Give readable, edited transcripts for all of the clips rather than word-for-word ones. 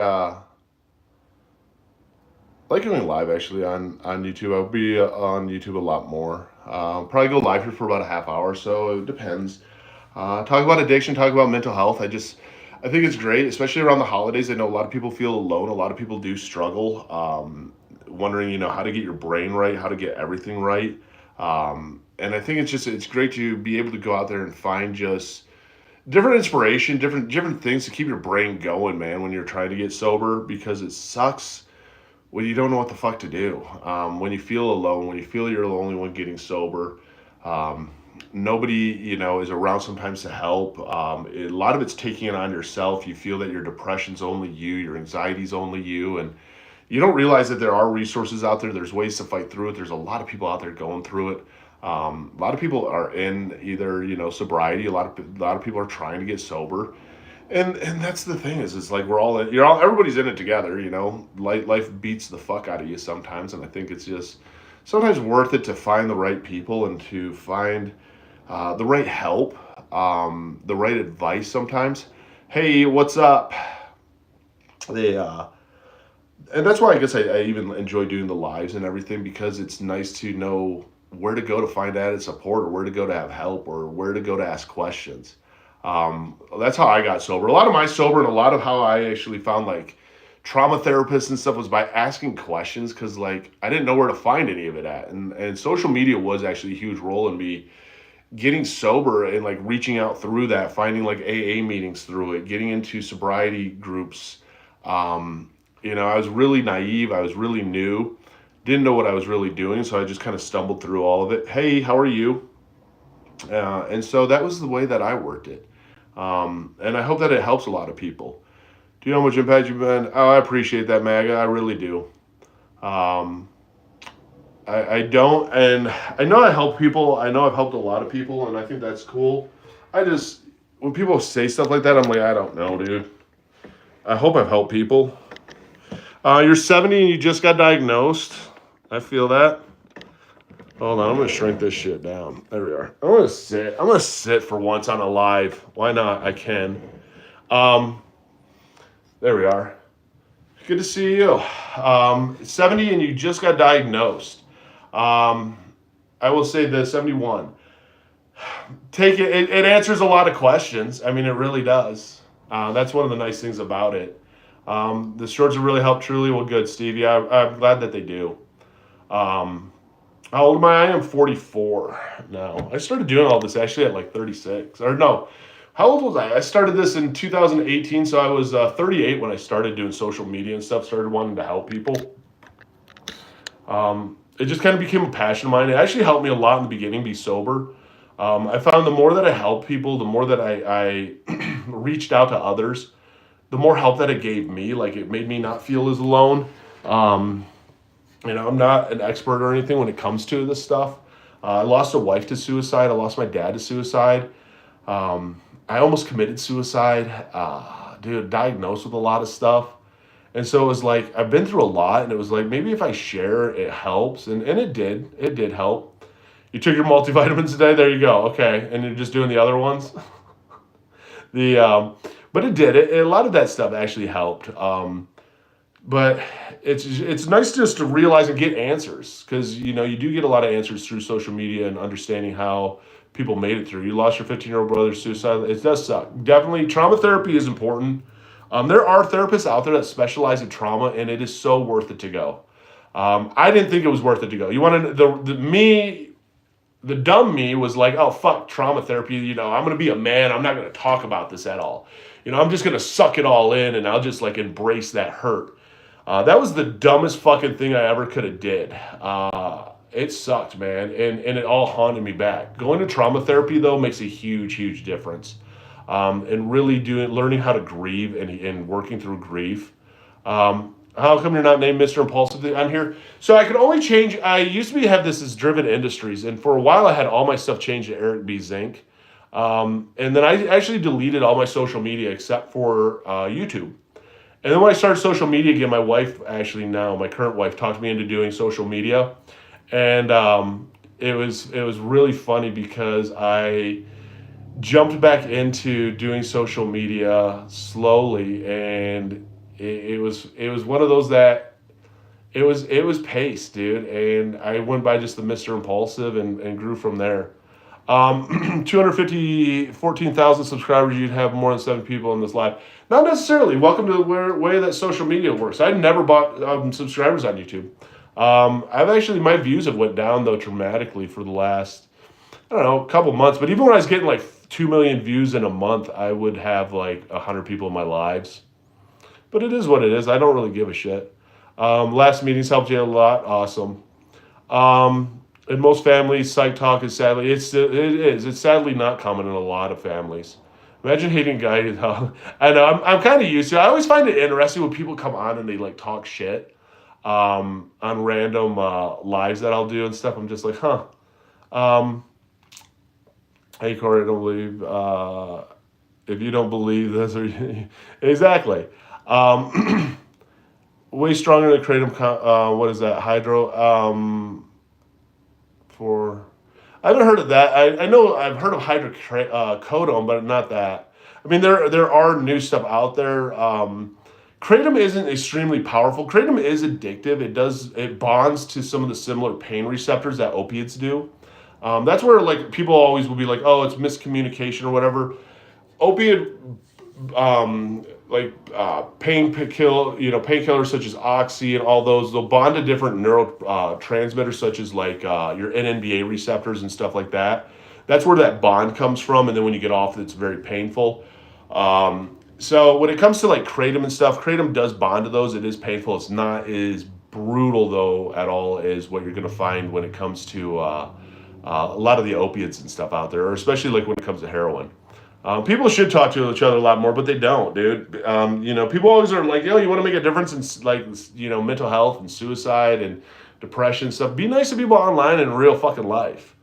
I like going live actually on YouTube. I'll be on YouTube a lot more. Probably go live here for about a half hour or so. It depends. Talk about addiction, talk about mental health. I think it's great, especially around the holidays. I know a lot of people feel alone. A lot of people do struggle, wondering, how to get your brain right, how to get everything right. And I think it's great to be able to go out there and find just different inspiration, different things to keep your brain going, man, when you're trying to get sober because it sucks when you don't know what the fuck to do. When you feel alone, when you feel you're the only one getting sober, um, nobody, is around sometimes to help. A lot of it's taking it on yourself. You feel that your depression's only you, your anxiety's only you, and you don't realize that there are resources out there. There's ways to fight through it. There's a lot of people out there going through it. A lot of people are in either sobriety. A lot of people are trying to get sober, and that's the thing is it's like we're all in, everybody's in it together. Life beats the fuck out of you sometimes, and I think it's just sometimes worth it to find the right people and to find the right help, the right advice. Sometimes, hey, what's up? They and that's why I guess I even enjoy doing the lives and everything because it's nice to know where to go to find added support or where to go to have help or where to go to ask questions. That's how I got sober. A lot of my sober and a lot of how I actually found like trauma therapists and stuff was by asking questions because like I didn't know where to find any of it at. And social media was actually a huge role in me getting sober and like reaching out through that, finding like AA meetings through it, getting into sobriety groups. I was really naive. I was really new. Didn't know what I was really doing, so I just kind of stumbled through all of it. Hey, how are you? And so that was the way that I worked it. And I hope that it helps a lot of people. Do you know how much impact you've been? Oh, I appreciate that, MAGA. I really do. Um, I don't, and I know I help people. I know I've helped a lot of people, and I think that's cool. When people say stuff like that, I'm like, I don't know, dude. I hope I've helped people. You're 70 and you just got diagnosed. I feel that. Hold on, I'm gonna shrink this shit down. There we are. I'm gonna sit. I'm gonna sit for once on a live. Why not? I can. Um, there we are. Good to see you. 70 and you just got diagnosed. Um, I will say the 71. Take it, it answers a lot of questions. I mean, it really does. That's one of the nice things about it. The shorts have really helped truly. Well, good, Stevie. I'm glad that they do. Um, how old am I? I am 44 now. I started doing all this actually at like 36. Or no, how old was I? I started this in 2018, so I was 38 when I started doing social media and stuff, started wanting to help people. It just kind of became a passion of mine. It actually helped me a lot in the beginning be sober. I found the more that I helped people, the more that I reached out to others, the more help that it gave me. Like it made me not feel as alone. Um, I'm not an expert or anything when it comes to this stuff. I lost a wife to suicide. I lost my dad to suicide. I almost committed suicide. Dude, diagnosed with a lot of stuff. And so it was like, I've been through a lot, and it was like, maybe if I share, it helps. And it did. It did help. You took your multivitamins today? There you go. Okay. And you're just doing the other ones? the But it did. A lot of that stuff actually helped. But it's nice just to realize and get answers because you do get a lot of answers through social media and understanding how people made it through. You lost your 15-year-old brother to suicide. It does suck. Definitely, trauma therapy is important. There are therapists out there that specialize in trauma, and it is so worth it to go. I didn't think it was worth it to go. You want to the dumb me was like, oh fuck, trauma therapy. I'm gonna be a man. I'm not gonna talk about this at all. I'm just gonna suck it all in, and I'll just like embrace that hurt. That was the dumbest fucking thing I ever could have did. It sucked, man, and it all haunted me back. Going to trauma therapy though makes a huge, huge difference, and really learning how to grieve and working through grief. How come you're not named Mr. Impulsive on here? So I could only change. I used to have this as Driven Industries, and for a while I had all my stuff changed to Eric B. Zink, and then I actually deleted all my social media except for YouTube. And then when I started social media again, my wife, actually now my current wife, talked me into doing social media, and it was really funny because I jumped back into doing social media slowly, and it was one of those that it was pace, dude, and I went by just the Mr. Impulsive and grew from there. 14,000 subscribers, you'd have more than 7 people in this live. Not necessarily. Welcome to the way that social media works. I never bought subscribers on YouTube. I've actually, my views have went down though dramatically for the last, I don't know, couple months. But even when I was getting like 2 million views in a month, I would have like 100 people in my lives. But it is what it is. I don't really give a shit. Last meetings helped you a lot. Awesome. In most families, psych talk is sadly it's sadly not common in a lot of families. Imagine hating a guy. I know I'm kind of used to it. I always find it interesting when people come on and they like talk shit on random lives that I'll do and stuff. I'm just like, huh. Um, hey Corey, I don't believe if you don't believe this or exactly. Way stronger than kratom. What is that? Hydro. For I haven't heard of that. I know I've heard of hydrocodone, but not that. I mean, there are new stuff out there. Kratom isn't extremely powerful. Kratom is addictive. It bonds to some of the similar pain receptors that opiates do. That's where like people always will be like, oh, it's miscommunication or whatever. Opiate painkillers such as oxy and all those, they'll bond to different neurotransmitters such as like your NMDA receptors and stuff like that. That's where that bond comes from, and then when you get off, it's very painful. So when it comes to like kratom and stuff, kratom does bond to those. It is painful. It's not as brutal though at all as what you're going to find when it comes to a lot of the opiates and stuff out there, or especially like when it comes to heroin. People should talk to each other a lot more, but they don't, dude. People always are like, yo, you want to make a difference in like, mental health and suicide and depression and stuff. Be nice to people online in real fucking life.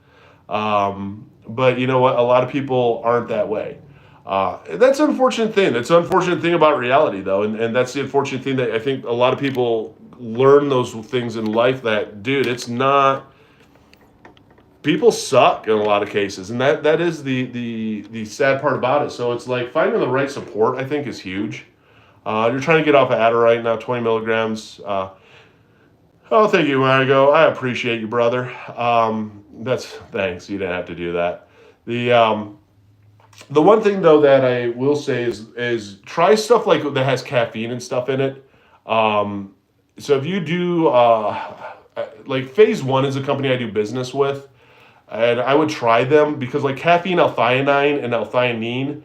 But you know what? A lot of people aren't that way. That's an unfortunate thing. That's an unfortunate thing about reality, though. And that's the unfortunate thing that I think a lot of people learn those things in life that, dude, it's not. People suck in a lot of cases, and that is the sad part about it. So it's like finding the right support, I think, is huge. You're trying to get off of Adderall right now, 20 milligrams. Oh, thank you, Margo. I appreciate you, brother. Thanks. You didn't have to do that. The one thing though that I will say is try stuff like that has caffeine and stuff in it. So if you do like Phase One is a company I do business with. And I would try them because like caffeine, L-theanine, and L-theanine,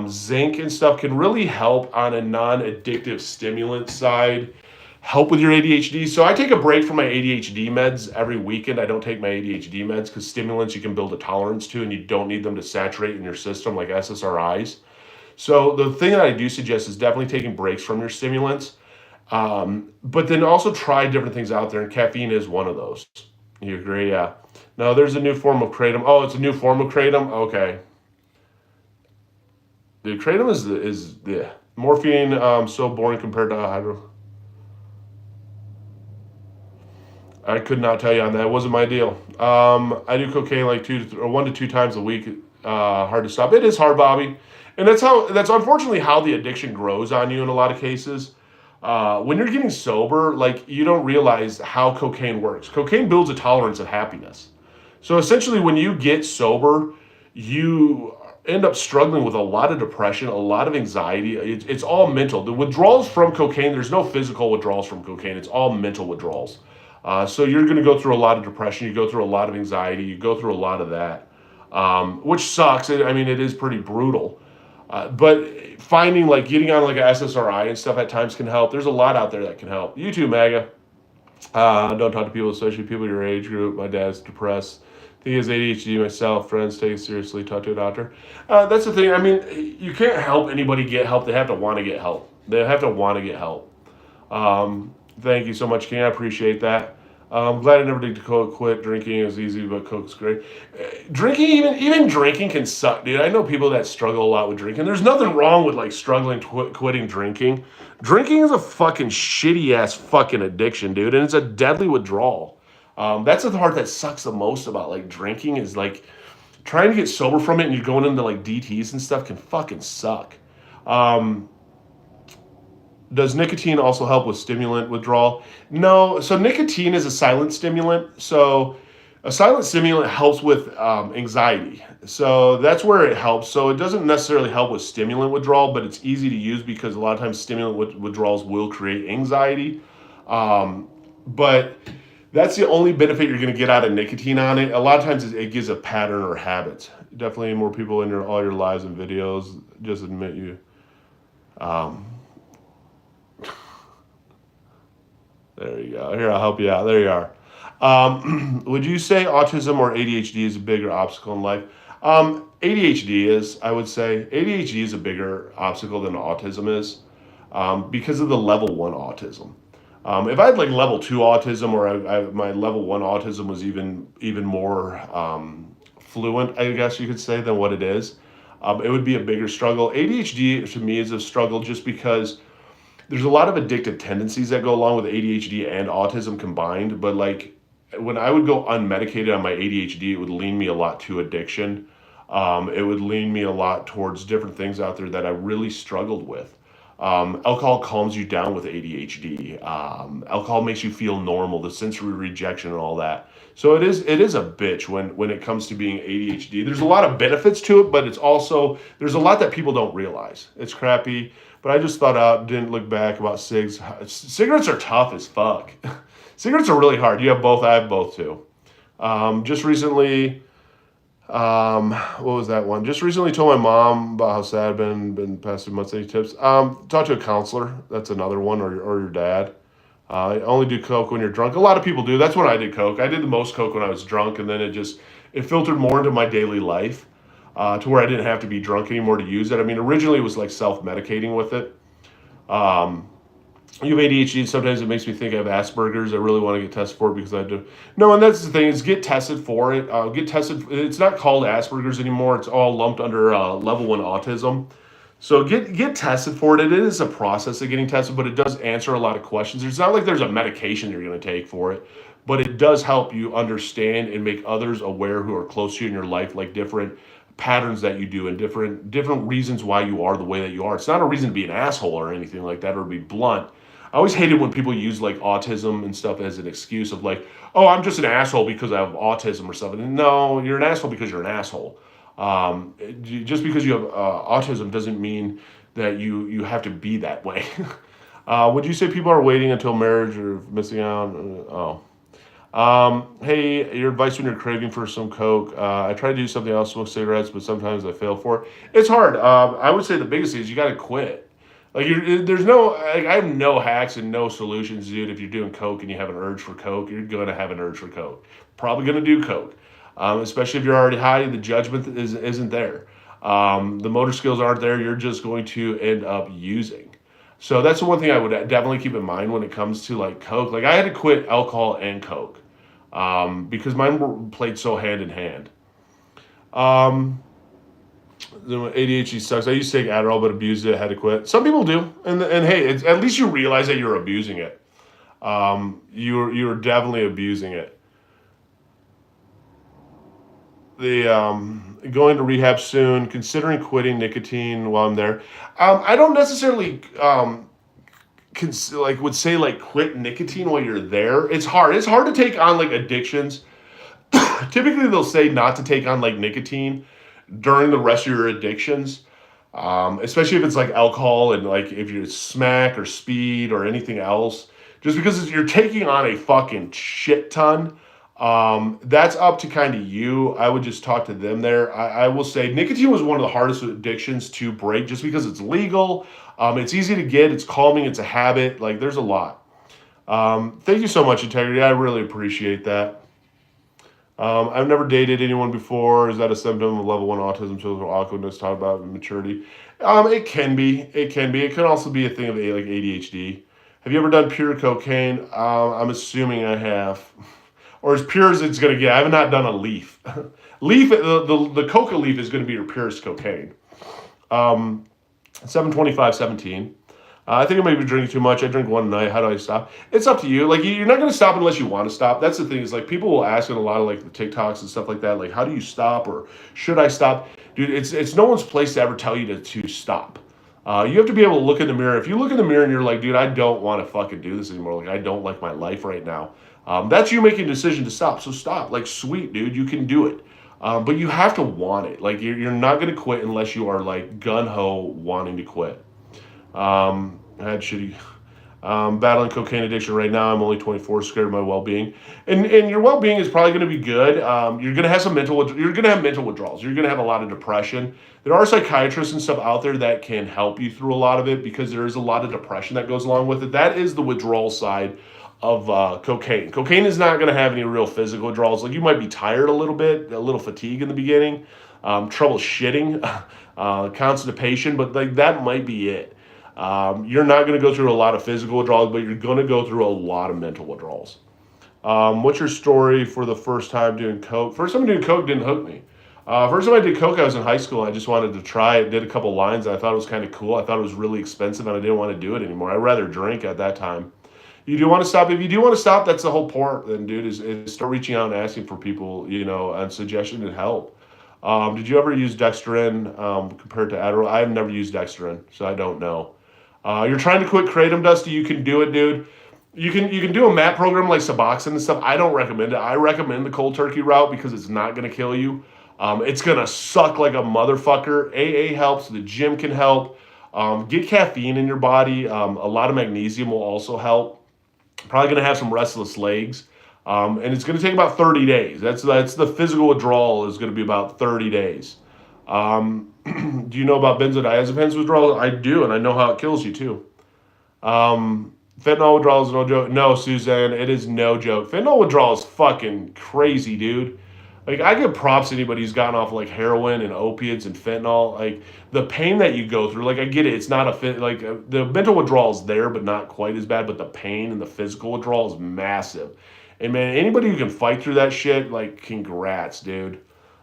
zinc and stuff can really help on a non-addictive stimulant side, help with your ADHD. So I take a break from my ADHD meds every weekend. I don't take my ADHD meds because stimulants you can build a tolerance to and you don't need them to saturate in your system like SSRIs. So the thing that I do suggest is definitely taking breaks from your stimulants, but then also try different things out there, and caffeine is one of those. You agree? Yeah. No, there's a new form of kratom. Oh, it's a new form of kratom? Okay. The kratom is the morphine so boring compared to hydro. I could not tell you on that. It wasn't my deal. I do cocaine like 1 to 2 times a week. Hard to stop. It is hard, Bobby. And that's unfortunately how the addiction grows on you in a lot of cases. When you're getting sober, like you don't realize how cocaine works. Cocaine builds a tolerance of happiness. So essentially when you get sober, you end up struggling with a lot of depression, a lot of anxiety. It's all mental. The withdrawals from cocaine, there's no physical withdrawals from cocaine. It's all mental withdrawals. So you're going to go through a lot of depression. You go through a lot of anxiety. You go through a lot of that, which sucks. I mean, it is pretty brutal. But finding like getting on like a SSRI and stuff at times can help. There's a lot out there that can help. You too, MAGA. Don't talk to people, especially people your age group. My dad's depressed. I think he has ADHD myself. Friends, take it seriously. Talk to a doctor. That's the thing. I mean, you can't help anybody get help. They have to want to get help. They have to want to get help. Thank you so much, King. I appreciate that. I'm glad I never did quit drinking. It was easy, but Coke's great. Drinking, even drinking can suck, dude. I know people that struggle a lot with drinking. There's nothing wrong with like struggling quitting drinking. Drinking is a fucking shitty ass fucking addiction, dude, and it's a deadly withdrawal. That's the part that sucks the most about like drinking is like trying to get sober from it and you're going into like DTs and stuff can fucking suck. Does nicotine also help with stimulant withdrawal? No. So nicotine is a silent stimulant. So a silent stimulant helps with anxiety. So that's where it helps. So it doesn't necessarily help with stimulant withdrawal, but it's easy to use because a lot of times stimulant withdrawals will create anxiety. But that's the only benefit you're going to get out of nicotine on it. A lot of times it gives a pattern or habits. Definitely more people in all your lives and videos just admit you. Um, there you go. Here, I'll help you out. There you are. Would you say autism or ADHD is a bigger obstacle in life? ADHD is, I would say. ADHD is a bigger obstacle than autism is because of the level one autism. If I had like level two autism or my level one autism was even more fluent, I guess you could say, than what it is, it would be a bigger struggle. ADHD to me is a struggle just because there's a lot of addictive tendencies that go along with ADHD and autism combined. But like when I would go unmedicated on my ADHD, it would lean me a lot to addiction. It would lean me a lot towards different things out there that I really struggled with. Alcohol calms you down with ADHD. Alcohol makes you feel normal, the sensory rejection and all that. So it is a bitch when it comes to being ADHD. There's a lot of benefits to it, but it's also there's a lot that people don't realize. It's crappy, but I just thought out, didn't look back about cigs. Cigarettes are tough as fuck. Cigarettes are really hard. You have both. I have both too. Just recently. What was that one? Just recently told my mom about how sad I've been past 2 months. Any tips? Talk to a counselor. That's another one, or your dad. Only do coke when you're drunk. A lot of people do. That's when I did coke. I did the most coke when I was drunk, and then it filtered more into my daily life to where I didn't have to be drunk anymore to use it. I mean, originally it was like self-medicating with it. Um, you have ADHD, and sometimes it makes me think I have Asperger's. I really want to get tested for it because I do. No, and that's the thing is get tested for it. Get tested. It's not called Asperger's anymore. It's all lumped under level one autism. So get tested for it. It is a process of getting tested, but it does answer a lot of questions. It's not like there's a medication you're going to take for it, but it does help you understand and make others aware who are close to you in your life, like different patterns that you do and different reasons why you are the way that you are. It's not a reason to be an asshole or anything like that or be blunt. I always hated when people use like autism and stuff as an excuse of like, oh, I'm just an asshole because I have autism or something. No, you're an asshole because you're an asshole. Just because you have autism doesn't mean that you have to be that way. Would you say people are waiting until marriage or missing out? Oh. Hey, your advice when you're craving for some coke. I try to do something else, smoke cigarettes, but sometimes I fail for it. It's hard. I would say the biggest thing is you got to quit. Like there's no, like, I have no hacks and no solutions, dude. If you're doing coke and you have an urge for coke, you're gonna have an urge for coke. Probably gonna do coke, especially if you're already high. The judgment isn't there. The motor skills aren't there. You're just going to end up using. So that's the one thing I would definitely keep in mind when it comes to like coke. Like I had to quit alcohol and coke because mine played so hand in hand. Um, ADHD sucks. I used to take Adderall, but abused it. Had to quit. Some people do, and hey, at least you realize that you're abusing it. You're definitely abusing it. The going to rehab soon. Considering quitting nicotine while I'm there. I don't necessarily like would say like quit nicotine while you're there. It's hard. It's hard to take on like addictions. Typically, they'll say not to take on like nicotine during the rest of your addictions, especially if it's like alcohol and like if you're smack or speed or anything else, just because you're taking on a fucking shit ton. That's up to kind of you. I would just talk to them there. I will say nicotine was one of the hardest addictions to break just because it's legal. It's easy to get. It's calming. It's a habit. Like there's a lot. Thank you so much, Integrity. I really appreciate that. I've never dated anyone before. Is that a symptom of level one autism? Children awkwardness. Talk about maturity. It can be. It can be. It can also be a thing of like ADHD. Have you ever done pure cocaine? I'm assuming I have, or as pure as it's gonna get. I have not done a leaf. Leaf. The coca leaf is gonna be your purest cocaine. 7:25:17. I think I may be drinking too much. I drink one night. How do I stop? It's up to you. Like you're not going to stop unless you want to stop. That's the thing is like people will ask in a lot of like the TikToks and stuff like that. Like, how do you stop or should I stop? Dude, it's no one's place to ever tell you to stop. You have to be able to look in the mirror. If you look in the mirror and you're like, dude, I don't want to fucking do this anymore. Like, I don't like my life right now. That's you making a decision to stop. So stop. Like, sweet, dude, you can do it. But you have to want it. Like, you're not going to quit unless you are like gun ho wanting to quit. I had shitty battling cocaine addiction right now. I'm only 24, scared of my well-being, and your well-being is probably going to be good. You're going to have you're going to have mental withdrawals. You're going to have a lot of depression. There are psychiatrists and stuff out there that can help you through a lot of it because there is a lot of depression that goes along with it. That is the withdrawal side of cocaine. Cocaine is not going to have any real physical withdrawals. Like you might be tired a little bit, a little fatigue in the beginning, trouble shitting, constipation, but like that might be it. You're not going to go through a lot of physical withdrawals, but you're going to go through a lot of mental withdrawals. What's your story for the first time doing coke? First time doing coke didn't hook me. First time I did coke, I was in high school. I just wanted to try it. Did a couple lines. I thought it was kind of cool. I thought it was really expensive, and I didn't want to do it anymore. I'd rather drink at that time. You do want to stop. If you do want to stop, that's the whole point. Then, dude, is start reaching out and asking for people, and suggestion and help. Did you ever use Dextrin compared to Adderall? I've never used Dextrin, so I don't know. You're trying to quit kratom, Dusty. You can do it, dude. You can do a MAT program like Suboxone and stuff. I don't recommend it. I recommend the cold turkey route because it's not going to kill you. It's going to suck like a motherfucker. AA helps. The gym can help. Get caffeine in your body. A lot of magnesium will also help. Probably going to have some restless legs. And it's going to take about 30 days. That's the physical withdrawal is going to be about 30 days. Do you know about benzodiazepines withdrawal? I do, and I know how it kills you too. Fentanyl withdrawal is no joke. No, Suzanne, it is no joke. Fentanyl withdrawal is fucking crazy, dude. Like, I give props to anybody who's gotten off like heroin and opiates and fentanyl. Like, the pain that you go through, like, I get it. It's not the mental withdrawal is there, but not quite as bad. But the pain and the physical withdrawal is massive. And man, anybody who can fight through that shit, like, congrats, dude.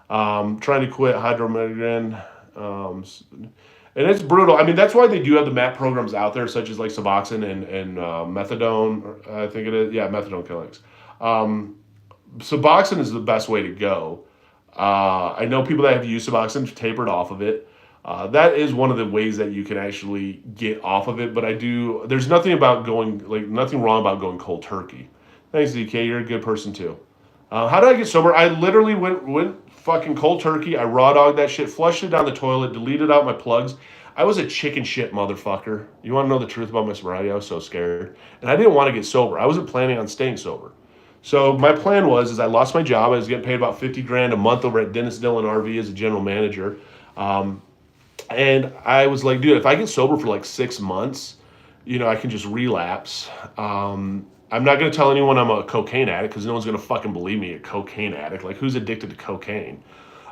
Trying to quit hydromorphine. And it's brutal. I mean, that's why they do have the MAT programs out there, such as like Suboxone and methadone. I think it is. Yeah, methadone killings. Suboxone is the best way to go. I know people that have used Suboxone tapered off of it. That is one of the ways that you can actually get off of it. But there's nothing nothing wrong about going cold turkey. Thanks, DK. You're a good person too. How did I get sober? I literally went fucking cold turkey. I raw dogged that shit, flushed it down the toilet, deleted out my plugs. I was a chicken shit motherfucker. You want to know the truth about my sobriety? I was so scared. And I didn't want to get sober. I wasn't planning on staying sober. So my plan was I lost my job. I was getting paid about 50 grand a month over at Dennis Dillon RV as a general manager. And I was like, dude, if I get sober for like 6 months, I can just relapse. I'm not going to tell anyone I'm a cocaine addict because no one's going to fucking believe me, a cocaine addict. Like, who's addicted to cocaine?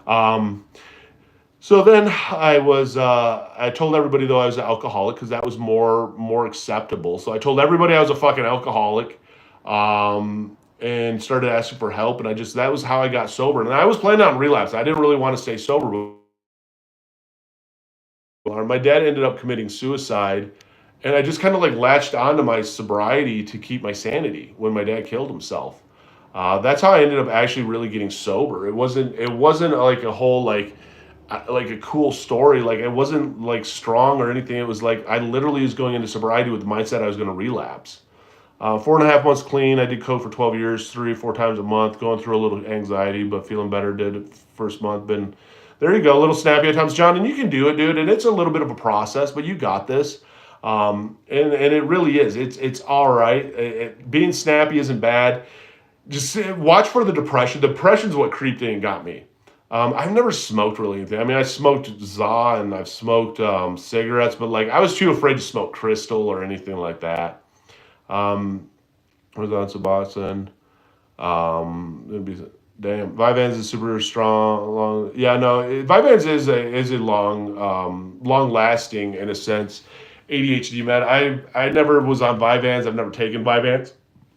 So then I told everybody, though, I was an alcoholic because that was more acceptable. So I told everybody I was a fucking alcoholic and started asking for help. And that was how I got sober. And I was planning on relapse. I didn't really want to stay sober. My dad ended up committing suicide. And I just kind of like latched onto my sobriety to keep my sanity when my dad killed himself. That's how I ended up actually really getting sober. It wasn't like a whole like a cool story. Like it wasn't like strong or anything. It was like I literally was going into sobriety with the mindset I was going to relapse. 4.5 months clean. I did coke for 12 years, 3 or 4 times a month, going through a little anxiety, but feeling better. Did it first month. There you go, a little snappy at times, John, and you can do it, dude. And it's a little bit of a process, but you got this. And it really is. It's all right. Being snappy isn't bad. Just watch for the depression. Depression's what creeped in and got me. I've never smoked really anything. I mean, I smoked za and I've smoked cigarettes, but like I was too afraid to smoke crystal or anything like that. Where's on Suboxone? It'd be damn. Vyvanse is super strong. Long. Yeah, no. Vyvanse is a long lasting in a sense. ADHD med. I never was on Vyvanse. I've never taken Vyvanse.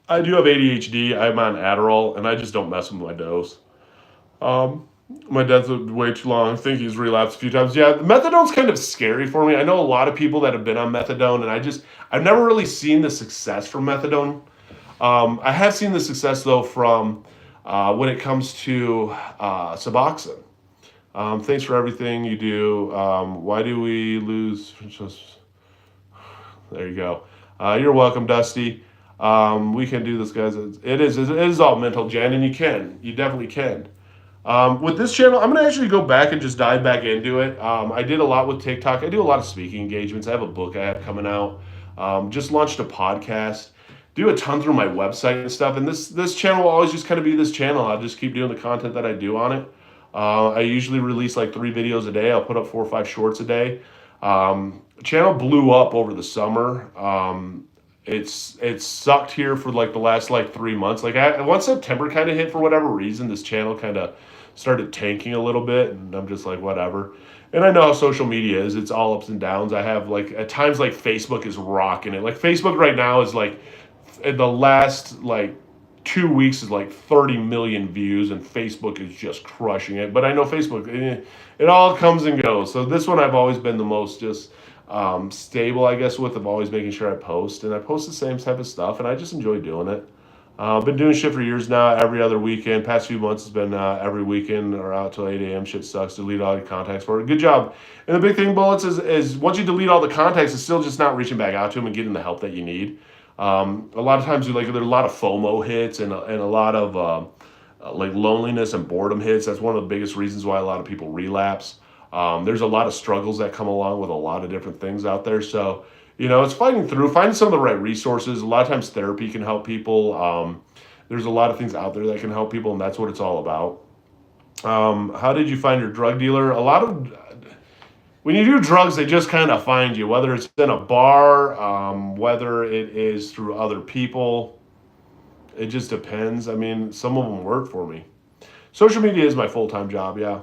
I do have ADHD. I'm on Adderall, and I just don't mess with my dose. My death was way too long. I think he's relapsed a few times. Yeah, methadone's kind of scary for me. I know a lot of people that have been on methadone, and I've never really seen the success from methadone. I have seen the success, though, from when it comes to Suboxone. Thanks for everything you do. Why do we lose? There you go. You're welcome, Dusty. We can do this, guys. It is all mental, Jen, and you definitely can. With this channel, I'm gonna actually go back and just dive back into it. I did a lot with TikTok. I do a lot of speaking engagements. I have a book I have coming out. Just launched a podcast. Do a ton through my website and stuff. And this channel will always just kind of be this channel. I'll just keep doing the content that I do on it. I usually release like 3 videos a day. I'll put up 4 or 5 shorts a day. Channel blew up over the summer. It's sucked here for like the last like 3 months. Once September kind of hit for whatever reason, this channel kind of started tanking a little bit, and I'm just like whatever. And I know how social media is; it's all ups and downs. I have like at times like Facebook is rocking it. Like Facebook right now is like in the last like 2 weeks is like 30 million views, and Facebook is just crushing it. But I know Facebook, it all comes and goes. So this one I've always been the most just stable, I guess, with of always making sure I post, and I post the same type of stuff, and I just enjoy doing it. I've been doing shit for years now. Every other weekend, past few months has been every weekend or out till 8 a.m. Shit sucks. Delete all your contacts for it. Good job. And the big thing, Bullets, is once you delete all the contacts, it's still just not reaching back out to them and getting the help that you need. A lot of times, there's a lot of FOMO hits and a lot of like loneliness and boredom hits. That's one of the biggest reasons why a lot of people relapse. There's a lot of struggles that come along with a lot of different things out there. So, it's fighting through, finding some of the right resources. A lot of times therapy can help people. There's a lot of things out there that can help people, and that's what it's all about. How did you find your drug dealer? When you do drugs, they just kind of find you, whether it's in a bar, whether it is through other people. It just depends. I mean, some of them work for me. Social media is my full-time job, yeah.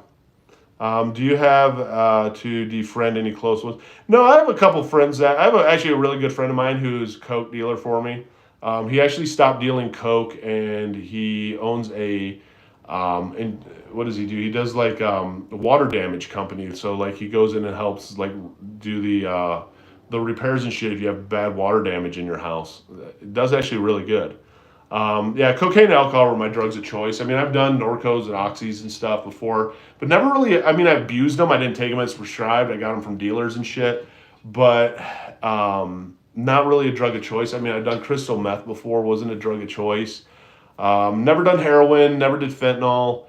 Do you have to defriend any close ones? No, I have a couple friends I have actually a really good friend of mine who's coke dealer for me. He actually stopped dealing coke, and he owns and what does he do? He does like water damage company. So like he goes in and helps like do the repairs and shit if you have bad water damage in your house. It does actually really good. Yeah, cocaine and alcohol were my drugs of choice. I mean, I've done Norcos and Oxys and stuff before, but never really, I mean, I abused them. I didn't take them as prescribed. I got them from dealers and shit, but not really a drug of choice. I mean, I've done crystal meth before, wasn't a drug of choice. Never done heroin, never did fentanyl,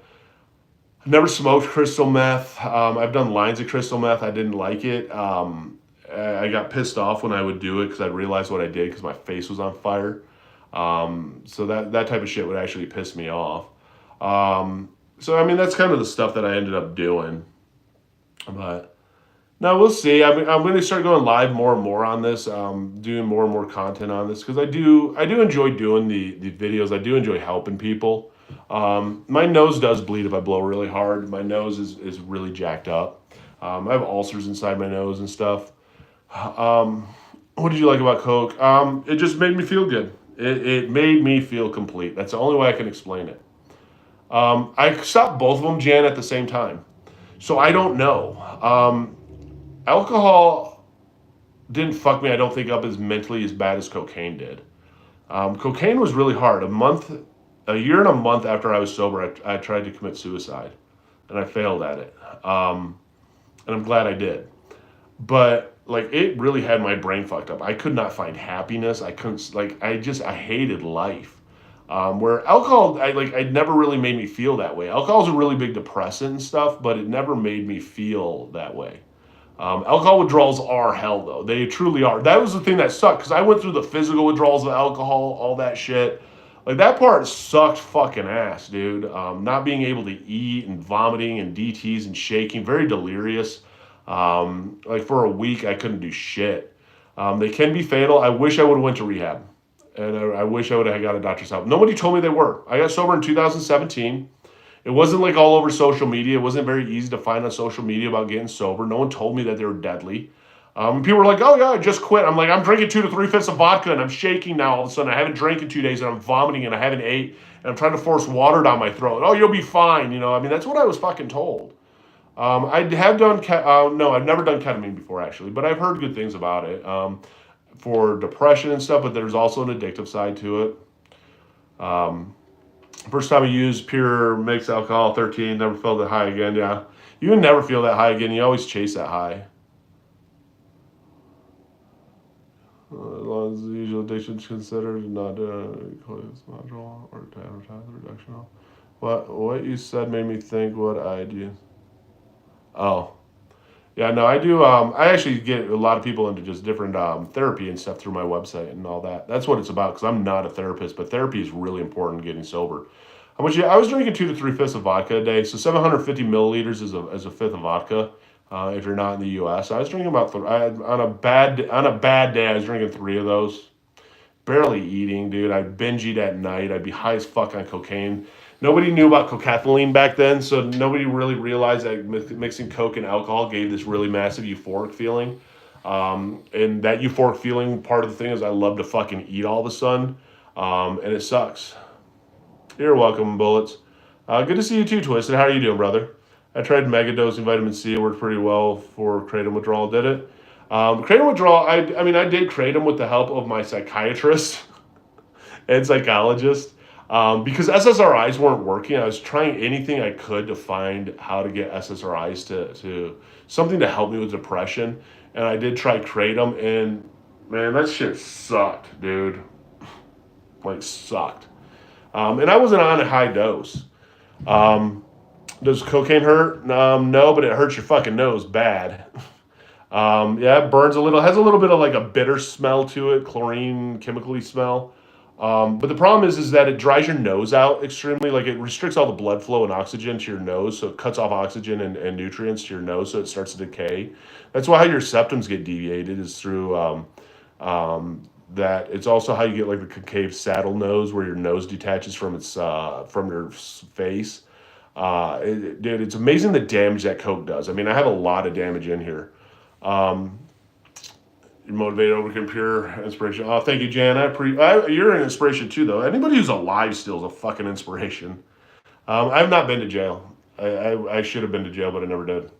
never smoked crystal meth. I've done lines of crystal meth. I didn't like it. I got pissed off when I would do it because I realized what I did because my face was on fire. So that type of shit would actually piss me off. So I mean, that's kind of the stuff that I ended up doing. But no, we'll see. I'm going to start going live more and more on this, doing more and more content on this because I do enjoy doing the videos. I do enjoy helping people. My nose does bleed if I blow really hard. My nose is really jacked up. I have ulcers inside my nose and stuff. What did you like about Coke? It just made me feel good. It made me feel complete. That's the only way I can explain it. I stopped both of them, Jan, at the same time. So I don't know. Alcohol didn't fuck me, I don't think, up as mentally as bad as cocaine did. Cocaine was really hard. A year and a month after I was sober, I tried to commit suicide, and I failed at it. And I'm glad I did. But like it really had my brain fucked up. I could not find happiness. I couldn't I hated life. Where alcohol, it never really made me feel that way. Alcohol's a really big depressant and stuff, but it never made me feel that way. Alcohol withdrawals are hell though. They truly are. That was the thing that sucked because I went through the physical withdrawals of alcohol, all that shit. Like that part sucked fucking ass, dude. Not being able to eat and vomiting and DTs and shaking, very delirious. Like for a week, I couldn't do shit. They can be fatal. I wish I would have went to rehab, and I wish I would have got a doctor's help. Nobody told me they were. I got sober in 2017. It wasn't like all over social media. It wasn't very easy to find on social media about getting sober. No one told me that they were deadly. People were like, "Oh yeah, I just quit." I'm like, I'm drinking 2 to 3 fifths of vodka, and I'm shaking now. All of a sudden, I haven't drank in 2 days, and I'm vomiting, and I haven't ate, and I'm trying to force water down my throat. Oh, you'll be fine. I mean, that's what I was fucking told. I have done, no, I've never done ketamine before actually, but I've heard good things about it for depression and stuff, but there's also an addictive side to it. First time I used pure mixed alcohol, 13, never felt it high again, yeah. You can never feel that high again. You always chase that high. As long as the usual addiction is considered not close module or to advertise the reduction. What you said made me think what I do. Oh. Yeah, no, I do. I actually get a lot of people into just different therapy and stuff through my website and all that. That's what it's about because I'm not a therapist, but therapy is really important in getting sober. How much? I was drinking 2 to 3 fifths of vodka a day, so 750 milliliters is a fifth of vodka. If you're not in the U.S., I was drinking about on a bad day, I was drinking three of those. Barely eating, dude. I'd binge eat at night. I'd be high as fuck on cocaine. Nobody knew about cocaine back then, so nobody really realized that mixing coke and alcohol gave this really massive euphoric feeling. And that euphoric feeling, part of the thing is I love to fucking eat all of a sudden, and it sucks. You're welcome, Bullets. Good to see you too, Twisted. How are you doing, brother? I tried megadosing vitamin C. It worked pretty well for kratom withdrawal. Did it? Kratom withdrawal. I mean, I did kratom with the help of my psychiatrist and psychologist. Because SSRIs weren't working, I was trying anything I could to find how to get SSRIs to something to help me with depression. And I did try kratom, and man, that shit sucked, dude. Like sucked. And I wasn't on a high dose. Um, does cocaine hurt? No, but it hurts your fucking nose bad. Yeah, it burns a little. Has a little bit of like a bitter smell to it, chlorine chemically smell. But the problem is that it dries your nose out extremely. Like it restricts all the blood flow and oxygen to your nose, so it cuts off oxygen and nutrients to your nose, so it starts to decay. That's why how your septums get deviated is through that. It's also how you get like the concave saddle nose, where your nose detaches from its from your face. Dude, it's amazing the damage that coke does. I mean, I have a lot of damage in here. Um, you're motivated, overcome pure inspiration. Oh, thank you, Jan. You're an inspiration too, though. Anybody who's alive still is a fucking inspiration. I've not been to jail. I should have been to jail, but I never did.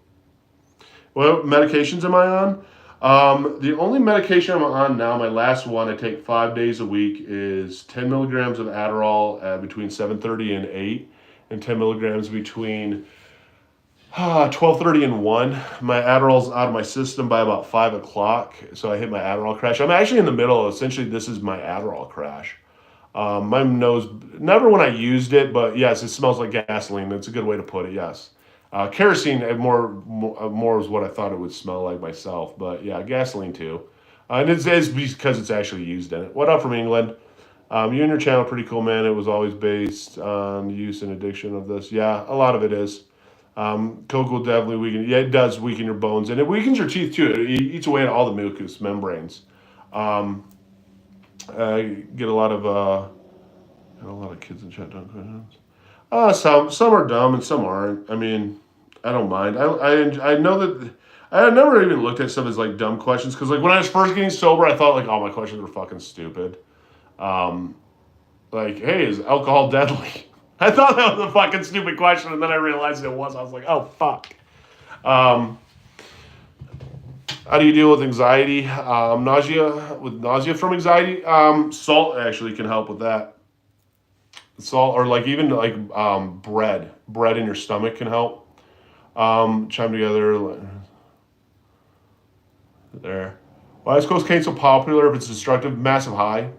What medications am I on? The only medication I'm on now, my last one, I take 5 days a week, is 10 milligrams of Adderall between 7:30 and 8, and 10 milligrams between 12:30 and 1. My Adderall's out of my system by about 5 o'clock, so I hit my Adderall crash. I'm actually in the middle. Essentially, this is my Adderall crash. My nose, never when I used it, but yes, it smells like gasoline. That's a good way to put it, yes. Kerosene more is what I thought it would smell like myself, but yeah, gasoline too. And it's because it's actually used in it. What up from England? You and your channel pretty cool, man. It was always based on use and addiction of this. Yeah, a lot of it is. Coke will definitely weaken. Yeah, it does weaken your bones, and it weakens your teeth too. It eats away at all the mucous membranes. Um, I get a lot of kids in chat don't questions. Some are dumb and some aren't. I mean, I don't mind. I know that I had never even looked at stuff as like dumb questions because like when I was first getting sober, I thought like all my questions were fucking stupid. Um, like, hey, is alcohol deadly? I thought that was a fucking stupid question, and then I realized it was. I was like, oh fuck. Um, how do you deal with anxiety? Nausea from anxiety. Salt actually can help with that. Salt or like even like bread in your stomach can help. Chime together there. Why is cocaine so popular if it's destructive? Massive high.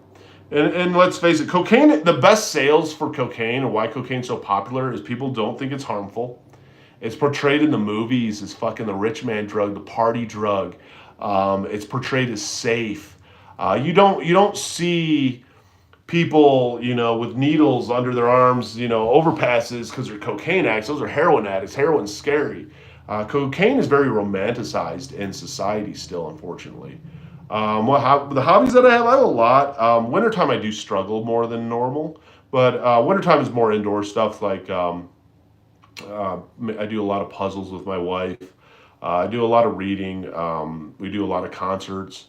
And let's face it, cocaine, the best sales for cocaine and why cocaine's so popular is people don't think it's harmful. It's portrayed in the movies as fucking the rich man drug, the party drug. It's portrayed as safe. You don't see people, with needles under their arms, overpasses because they're cocaine addicts. Those are heroin addicts. Heroin's scary. Cocaine is very romanticized in society still, unfortunately. The hobbies that I have a lot. Wintertime I do struggle more than normal, but wintertime is more indoor stuff like I do a lot of puzzles with my wife. I do a lot of reading. We do a lot of concerts.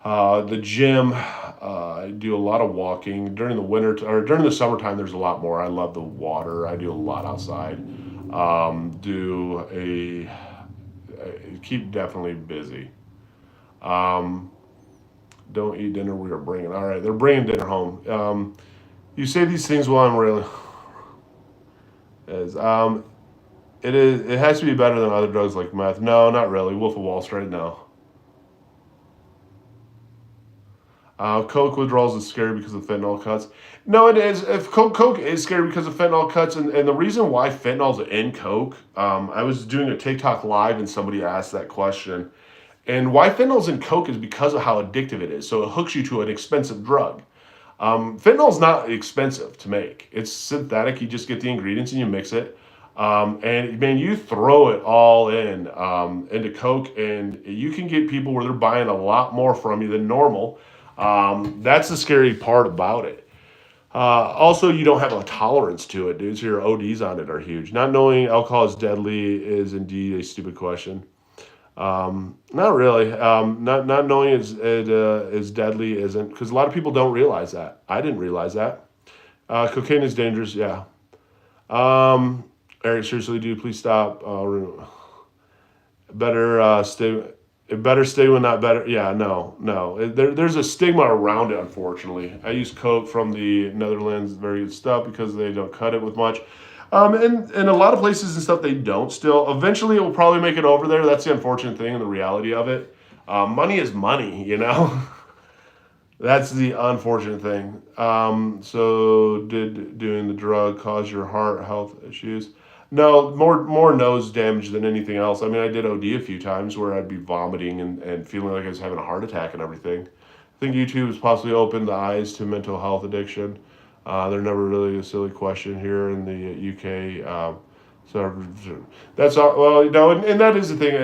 The gym, I do a lot of walking during the winter or during the summertime. There's a lot more. I love the water. I do a lot outside. I keep definitely busy. Um, don't eat dinner. We are bringing. All right, they're bringing dinner home. You say these things while I'm really. As It is. It has to be better than other drugs like meth. No, not really. Wolf of Wall Street. No. Coke withdrawals is scary because of fentanyl cuts. No, it is. If Coke is scary because of fentanyl cuts, and the reason why fentanyl's in Coke, I was doing a TikTok live and somebody asked that question, and why fentanyl's in Coke is because of how addictive it is. So it hooks you to an expensive drug. Fentanyl's not expensive to make. It's synthetic. You just get the ingredients and you mix it. And man, you throw it all in into Coke, and you can get people where they're buying a lot more from you than normal. That's the scary part about it. Also, you don't have a tolerance to it, dude. So your ODs on it are huge. Not knowing alcohol is deadly is indeed a stupid question. Not really. Not knowing is deadly isn't, because a lot of people don't realize that. I didn't realize that. Cocaine is dangerous. Yeah. Eric, seriously, dude, please stop. Stay. It better stay when not better. Yeah, no. There's a stigma around it, unfortunately. I use Coke from the Netherlands, very good stuff, because they don't cut it with much. And a lot of places and stuff, they don't still. Eventually, it will probably make it over there. That's the unfortunate thing and the reality of it. Money is money, you know? That's the unfortunate thing. So did doing the drug cause your heart health issues? No, more nose damage than anything else. I mean, I did OD a few times where I'd be vomiting and feeling like I was having a heart attack and everything. I think YouTube has possibly opened the eyes to mental health addiction. They're never really a silly question here in the UK. So that's all. Well, you know, and that is the thing.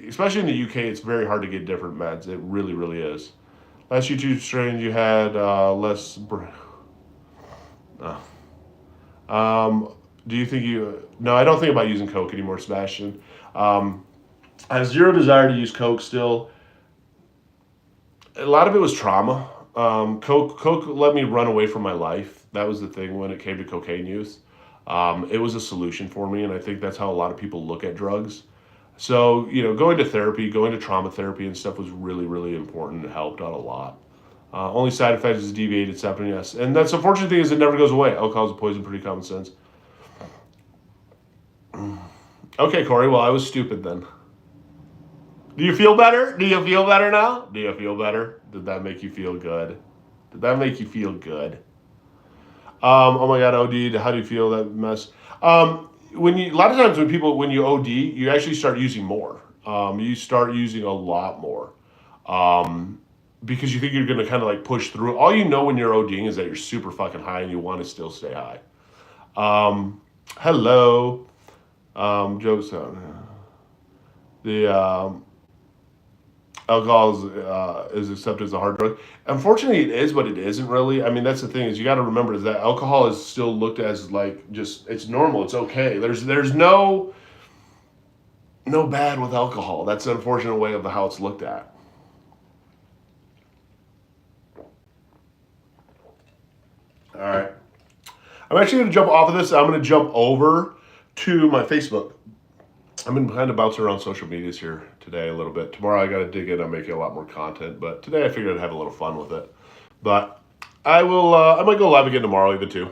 Especially in the UK, it's very hard to get different meds. It really, really is. Last YouTube strain you had less. Do you think you? No, I don't think about using Coke anymore, Sebastian. I have zero desire to use Coke still. A lot of it was trauma. Coke let me run away from my life. That was the thing when it came to cocaine use. It was a solution for me, and I think that's how a lot of people look at drugs. So, you know, going to therapy, going to trauma therapy and stuff was really, really important. It helped out a lot. Only side effect is deviated septum, yes. And that's the unfortunate thing is it never goes away. Alcohol is a poison, pretty common sense. Okay, Corey, well, I was stupid then. Do you feel better? Do you feel better now? Do you feel better? Did that make you feel good? Did that make you feel good? Oh my God, OD, how do you feel that mess? A lot of times when you OD, you actually start using more. You start using a lot more. Because you think you're going to kind of like push through. All you know when you're ODing is that you're super fucking high and you want to still stay high. Hello. Jokes on the alcohol is accepted as a hard drug. Unfortunately, it is, but it isn't really. I mean, that's the thing is you got to remember is that alcohol is still looked as like just it's normal. It's okay. There's no bad with alcohol. That's the unfortunate way of how it's looked at. All right. I'm actually going to jump off of this. I'm going to jump over to my Facebook. I've been kind of bouncing around social medias here today a little bit. Tomorrow I got to dig in. I'm making a lot more content, but today I figured I'd have a little fun with it. But I might go live again tomorrow even too.